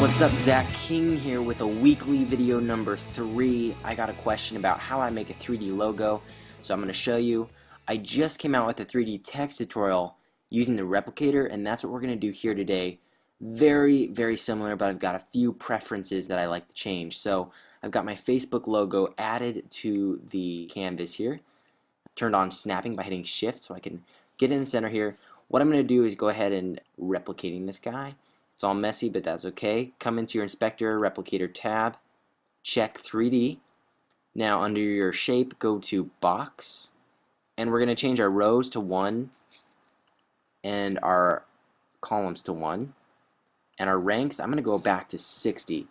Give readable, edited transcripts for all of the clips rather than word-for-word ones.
What's up, Zach King here with a weekly video number 3. I got a question about how I make a 3D logo, so I'm going to show you. I just came out with a 3D text tutorial using the replicator, and that's what we're going to do here today. Very similar, but I've got a few preferences that I like to change. So I've got my Facebook logo added to the canvas here. Turned on snapping by hitting shift so I can get in the center here. What I'm going to do is go ahead and replicating this guy. It's all messy, but that's okay. Come into your inspector, replicator tab, check 3D. Now under your shape, go to box, and we're going to change our rows to 1 and our columns to 1, and our ranks, I'm going to go back to 60.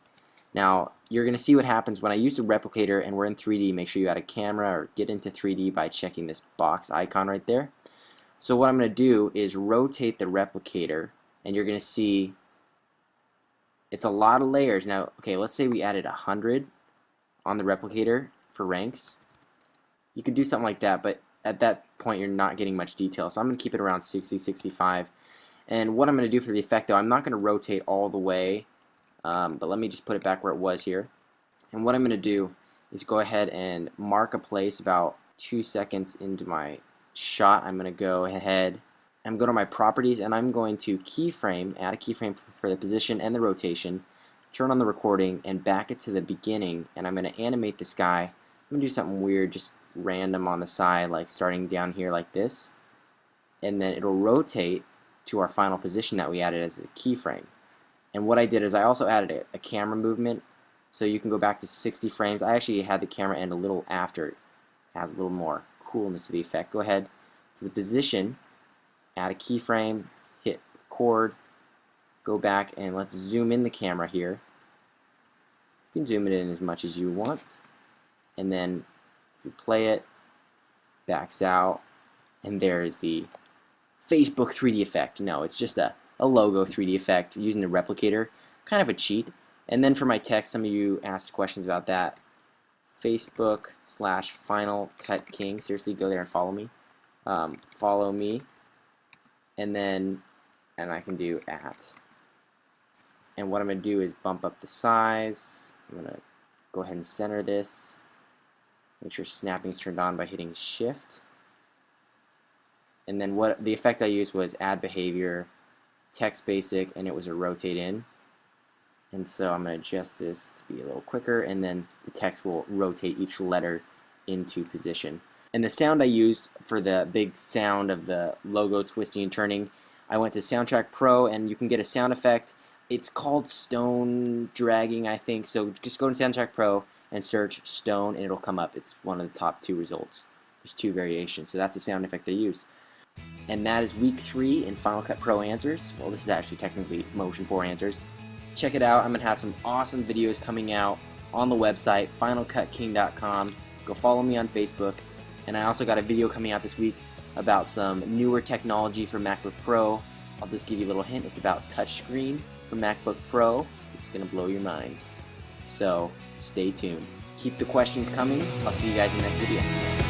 Now you're going to see what happens when I use the replicator and we're in 3D. Make sure you add a camera or get into 3D by checking this box icon right there. So what I'm going to do is rotate the replicator, and you're going to see it's a lot of layers. Now, okay, let's say we added 100 on the replicator for ranks. You could do something like that, but at that point you're not getting much detail. So I'm going to keep it around 60, 65. And what I'm going to do for the effect, though, I'm not going to rotate all the way, but let me just put it back where it was here. And what I'm going to do is go ahead and mark a place about 2 seconds into my shot. I'm going to go ahead and go to my properties, and I'm going to keyframe, add a keyframe for the position and the rotation, turn on the recording, and back it to the beginning, and I'm going to animate this guy. I'm going to do something weird, just random on the side, like starting down here like this, and then it'll rotate to our final position that we added as a keyframe. And what I did is I also added a camera movement, so you can go back to 60 frames. I actually had the camera end a little after. It adds a little more coolness to the effect. Go ahead to the position, add a keyframe, hit record, go back, and let's zoom in the camera here. You can zoom it in as much as you want, and then if you play it, backs out, and there's the Facebook 3D effect. No, it's just a logo 3D effect using the replicator, kind of a cheat. And then for my text, some of you asked questions about that. Facebook/Final Cut King. Seriously, go there and follow me. Follow me. And I can do @ and what I'm going to do is bump up the size. I'm going to go ahead and center this, make sure snapping is turned on by hitting shift, and then what the effect I used was add behavior, text basic, and it was a rotate in. And so I'm going to adjust this to be a little quicker, and then the text will rotate each letter into position. And the sound I used for the big sound of the logo twisting and turning, I went to Soundtrack Pro, and you can get a sound effect. It's called stone dragging, I think. So just go to Soundtrack Pro and search stone, and it'll come up. It's one of the top 2 results. There's 2 variations, so that's the sound effect I used. And that is week 3 in Final Cut Pro Answers. Well, this is actually technically Motion 4 Answers. Check it out. I'm going to have some awesome videos coming out on the website, finalcutking.com. Go follow me on Facebook. And I also got a video coming out this week about some newer technology for MacBook Pro. I'll just give you a little hint. It's about touchscreen for MacBook Pro. It's going to blow your minds. So stay tuned. Keep the questions coming. I'll see you guys in the next video.